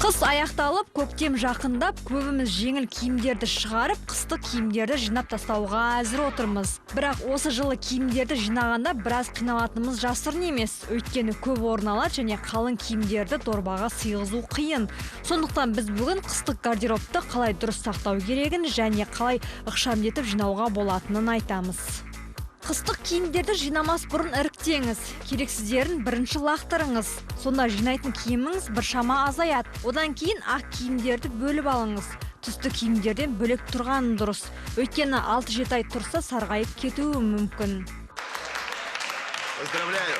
Қыс аяқталып, көктем жақындап, көбіміз жеңіл киімдерді шығарып, қыстық киімдерді жинап тастауға әзір отырмыз. Бірақ осы жылы киімдерді жинағанда біраз қиналатынымыз жасырын емес. Өйткені көп орын алады және қалың киімдерді дорбаға сыйғызу қиын. Сондықтан біз бүгін қыстық гардеробты қалай дұрыс сақтау керегін және қалай ықшамдетіп жинауға болатынын айтамыз. Қыстық киімдерді жинамас бұрын іріктеңіз. Керексіздерін бірінші лақтырыңыз. Сонда жинайтын киіміңіз біршама азаяды. Одан кейін ақ киімдерді бөліп алыңыз. Түсті киімдерден бөлек тұрғаны дұрыс. Өйткені 6-7 ай тұрса сарғайып кетуі мүмкін. Поздравляю.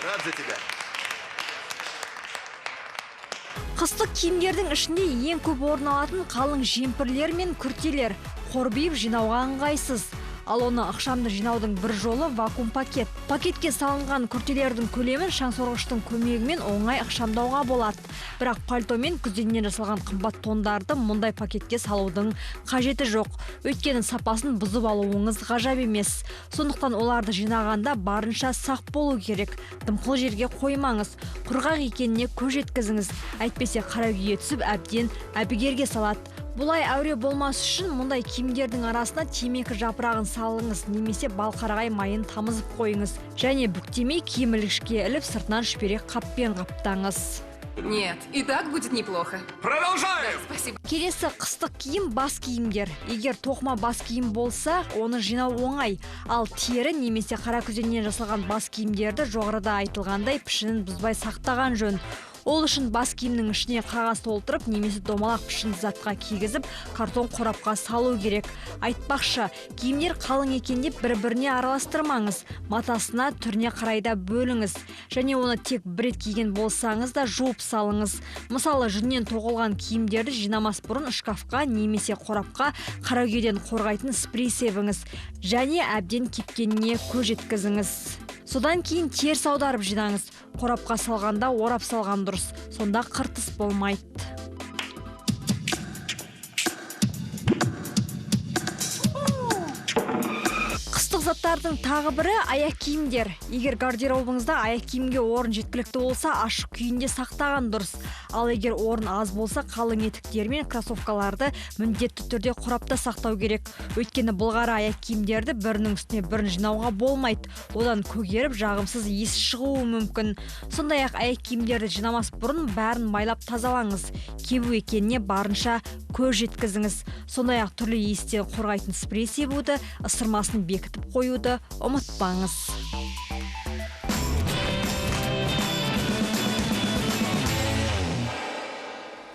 Рад за тебя. Қыстық киімдердің ішінде ең көп орын алатын қалың жемпірлер мен күртелер қорбиып жинауға ыңғайсыз. Ал оны ықшамды жинаудың бір жолы вакуум пакет. Пакетке салынған күртелердің көлемін шаңсорғыштың көмегімен оңай ықшамдауға болады. Бірақ пальто мен күзденнен жасалған қымбат тондарды мұндай пакетке салудың қажеті жоқ. Өйткені сапасын бұзып алуыңыз ғажап емес. Сондықтан оларды жинағанда барынша сақ болу керек. Дымқыл жерге қоймаңыз. Құрғақ екеніне көз жеткізіңіз. Әйтпесе қара күйге түсіп әбден әбігерге салады. Бұлай әуре болмас үшін мұндай киімдердің арасына темекі жапырағын салыңыз немесе балқарағай майын тамызып қойыңыз. Және бүктемей киім ілгішке іліп сыртынан шүберек қаппен қаптаңыз. Нет, и так будет неплохо. Продолжаем! Спасибо. Келесі қыстық киім бас киімдер. Егер тоқыма бас киім болса, оны жинау оңай. Ал тері немесе қара күзеннен жасалған бас киімдерді жоғарыда айтылғандай пішінін бұзбай сақтаған жөн. Ол үшін бас киімнің ішіне қағаз толтырып немесе домалақ пішінді затқа кигізіп, картон қорапқа салу керек. Айтпақшы, киімдер қалың екен деп бір-біріне араластырмаңыз. Матасына, түріне қарайда бөліңіз. Және оны тек бір рет киген болсаңыз да жуып салыңыз. Мысалы, жүннен тоқылған киімдерді жинамас бұрын шкафқа немесе қорапқа қара күйеден қорғайтын спрей себіңіз. Және әбден кепкеніне көз жеткізіңіз. Содан кейін теріс аударып жинаңыз. Қорапқа салғанда орап салған дұрыс. Сонда қыртыс болмайды. Қыстық заттардың тағы бірі аяқ киімдер. Егер гардеробыңызда аяқ киімге орын жеткілікті болса, ашық күйінде сақтаған дұрыс. Ал егер орын аз болса, қалың етіктер мен кроссовкаларды міндетті түрде қорапта сақтау керек. Өйткені былғары аяқ киімдерді бірінің үстіне бірін жинауға болмайды. Одан көгеріп, жағымсыз иіс шығуы мүмкін. Сондай-ақ аяқ киімдерді жинамас бұрын бәрін майлап тазалаңыз. Кебу екеніне барынша көз жеткізіңіз. Сондай-ақ түрлі иістен қорғайтын спрей себуді, ысырмасын бекітіп қоюды ұмытпаңыз.